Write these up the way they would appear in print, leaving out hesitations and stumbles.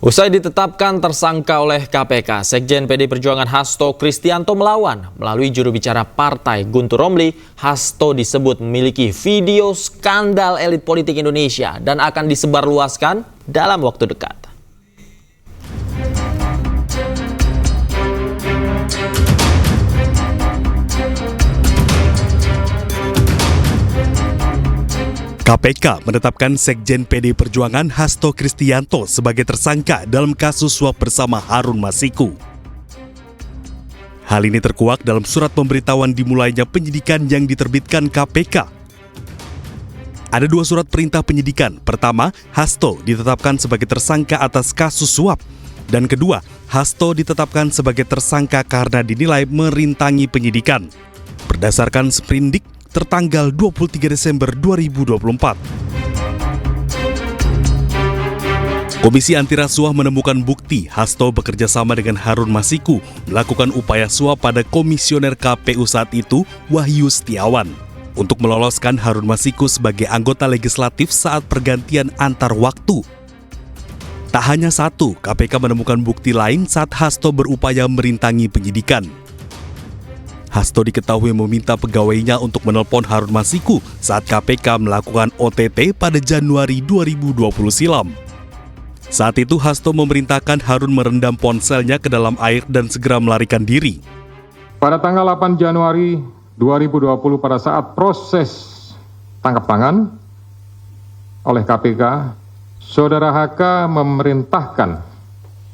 Usai ditetapkan tersangka oleh KPK, Sekjen PDI Perjuangan Hasto Kristianto melawan. Melalui juru bicara partai Guntur Romli, Hasto disebut memiliki video skandal elit politik Indonesia dan akan disebarluaskan dalam waktu dekat. KPK menetapkan Sekjen PDI Perjuangan Hasto Kristianto sebagai tersangka dalam kasus suap bersama Harun Masiku. Hal ini terkuak dalam surat pemberitahuan dimulainya penyidikan yang diterbitkan KPK. Ada dua surat perintah penyidikan. Pertama, Hasto ditetapkan sebagai tersangka atas kasus suap. Dan kedua, Hasto ditetapkan sebagai tersangka karena dinilai merintangi penyidikan. Berdasarkan sprindik tertanggal 23 Desember 2024. Komisi Anti Rasuah menemukan bukti Hasto bekerja sama dengan Harun Masiku melakukan upaya suap pada komisioner KPU saat itu, Wahyu Setiawan, untuk meloloskan Harun Masiku sebagai anggota legislatif saat pergantian antar waktu. Tak hanya satu, KPK menemukan bukti lain saat Hasto berupaya merintangi penyidikan. Hasto diketahui meminta pegawainya untuk menelpon Harun Masiku saat KPK melakukan OTT pada Januari 2020 silam. Saat itu Hasto memerintahkan Harun merendam ponselnya ke dalam air dan segera melarikan diri. Pada tanggal 8 Januari 2020 pada saat proses tangkap tangan oleh KPK, Saudara HK memerintahkan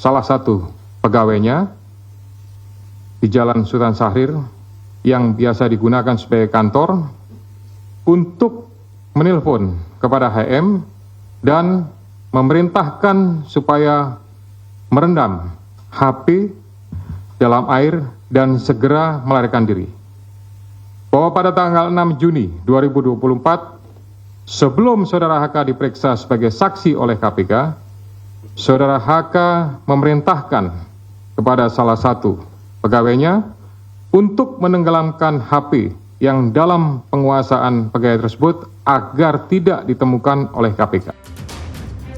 salah satu pegawainya di Jalan Sultan Syahrir yang biasa digunakan sebagai kantor untuk menelpon kepada HM dan memerintahkan supaya merendam HP dalam air dan segera melarikan diri. Bahwa pada tanggal 6 Juni 2024, sebelum Saudara HK diperiksa sebagai saksi oleh KPK, Saudara HK memerintahkan kepada salah satu pegawainya untuk menenggelamkan HP yang dalam penguasaan pegawai tersebut agar tidak ditemukan oleh KPK.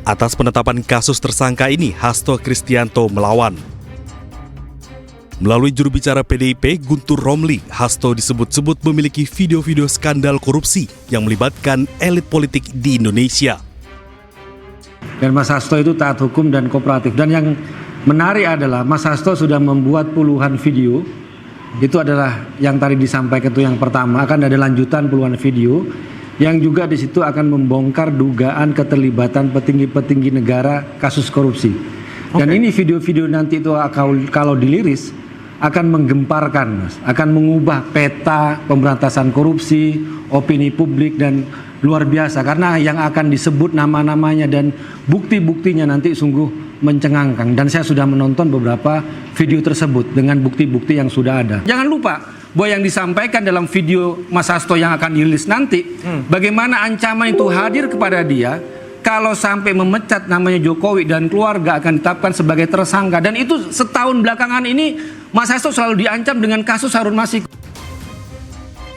Atas penetapan kasus tersangka ini, Hasto Kristianto melawan. Melalui juru bicara PDIP, Guntur Romli, Hasto disebut-sebut memiliki video-video skandal korupsi yang melibatkan elit politik di Indonesia. Dan Mas Hasto itu taat hukum dan kooperatif. Dan yang menarik adalah Mas Hasto sudah membuat puluhan video. Itu adalah yang tadi disampaikan itu yang pertama, akan ada lanjutan puluhan video yang juga di situ akan membongkar dugaan keterlibatan petinggi-petinggi negara kasus korupsi. Dan ini video-video nanti itu kalau diliris akan menggemparkan, Mas, akan mengubah peta pemberantasan korupsi, opini publik dan luar biasa karena yang akan disebut nama-namanya dan bukti-buktinya nanti sungguh mencengangkan. Dan saya sudah menonton beberapa video tersebut dengan bukti-bukti yang sudah ada. Jangan lupa bahwa yang disampaikan dalam video Mas Hasto yang akan dirilis nanti, bagaimana ancaman itu hadir kepada dia kalau sampai memecat namanya Jokowi dan keluarga akan ditetapkan sebagai tersangka. Dan itu setahun belakangan ini Mas Hasto selalu diancam dengan kasus Harun Masiku.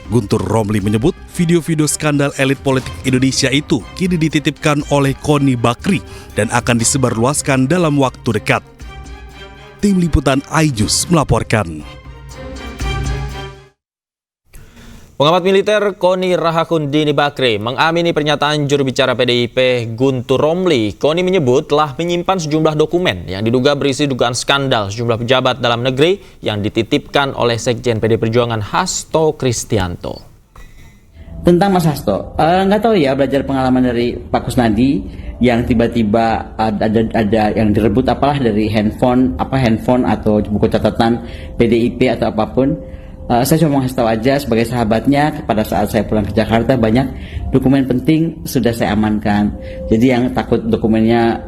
Guntur Romli menyebut video-video skandal elit politik Indonesia itu kini dititipkan oleh Koni Bakri dan akan disebarluaskan dalam waktu dekat. Tim Liputan iJus melaporkan. Pengamat militer Koni Rahakundini Bakri mengamini pernyataan juru bicara PDIP Guntur Romli. Koni menyebut telah menyimpan sejumlah dokumen yang diduga berisi dugaan skandal sejumlah pejabat dalam negeri yang dititipkan oleh Sekjen PDI Perjuangan Hasto Kristianto. Tentang Mas Hasto, nggak tahu ya, belajar pengalaman dari Pak Kusnadi yang tiba-tiba ada yang direbut apalah dari handphone atau buku catatan PDIP atau apapun. Saya cuma ngasih tahu aja sebagai sahabatnya, pada saat saya pulang ke Jakarta banyak dokumen penting sudah saya amankan. Jadi yang takut dokumennya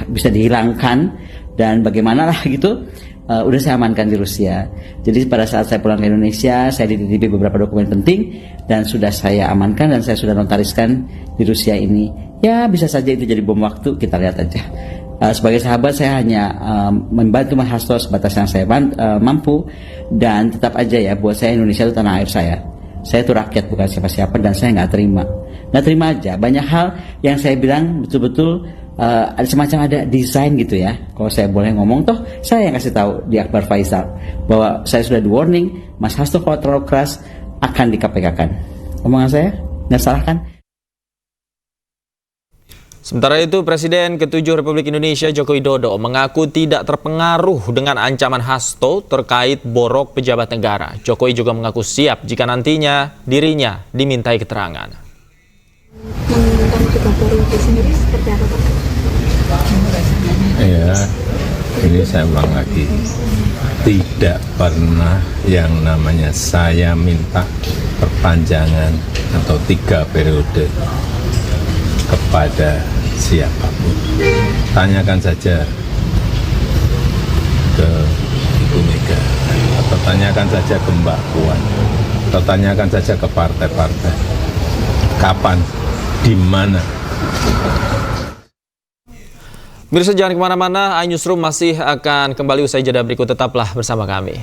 bisa dihilangkan dan bagaimana lah gitu, udah saya amankan di Rusia. Jadi pada saat saya pulang ke Indonesia, saya dititipi beberapa dokumen penting dan sudah saya amankan dan saya sudah notariskan di Rusia ini. Ya bisa saja itu jadi bom waktu, kita lihat aja. Sebagai sahabat saya hanya membantu Mas Hasto sebatas yang saya mampu, dan tetap aja ya, buat saya Indonesia itu tanah air saya. Saya itu rakyat bukan siapa-siapa dan saya nggak terima aja. Banyak hal yang saya bilang betul-betul ada semacam ada desain gitu ya. Kalau saya boleh ngomong, toh saya yang kasih tahu di Akbar Faisal bahwa saya sudah di warning, Mas Hasto kalau terlalu keras akan di KPK-kan. Omongan saya nggak salah kan? Sementara itu, Presiden ke-7 Republik Indonesia Joko Widodo mengaku tidak terpengaruh dengan ancaman Hasto terkait borok pejabat negara. Jokowi juga mengaku siap jika nantinya dirinya dimintai keterangan. Tentang 30 itu sendiri seperti apa, Pak? Ya, ini saya ulang lagi. Tidak pernah yang namanya saya minta perpanjangan atau 3 periode kepada siapapun. Tanyakan saja ke Ibu Mega, atau tanyakan saja ke Mbak Puan, atau tanyakan saja ke partai-partai. Kapan, di mana? Pemirsa, jangan kemana-mana, iNewsroom masih akan kembali usai jeda berikut. Tetaplah bersama kami.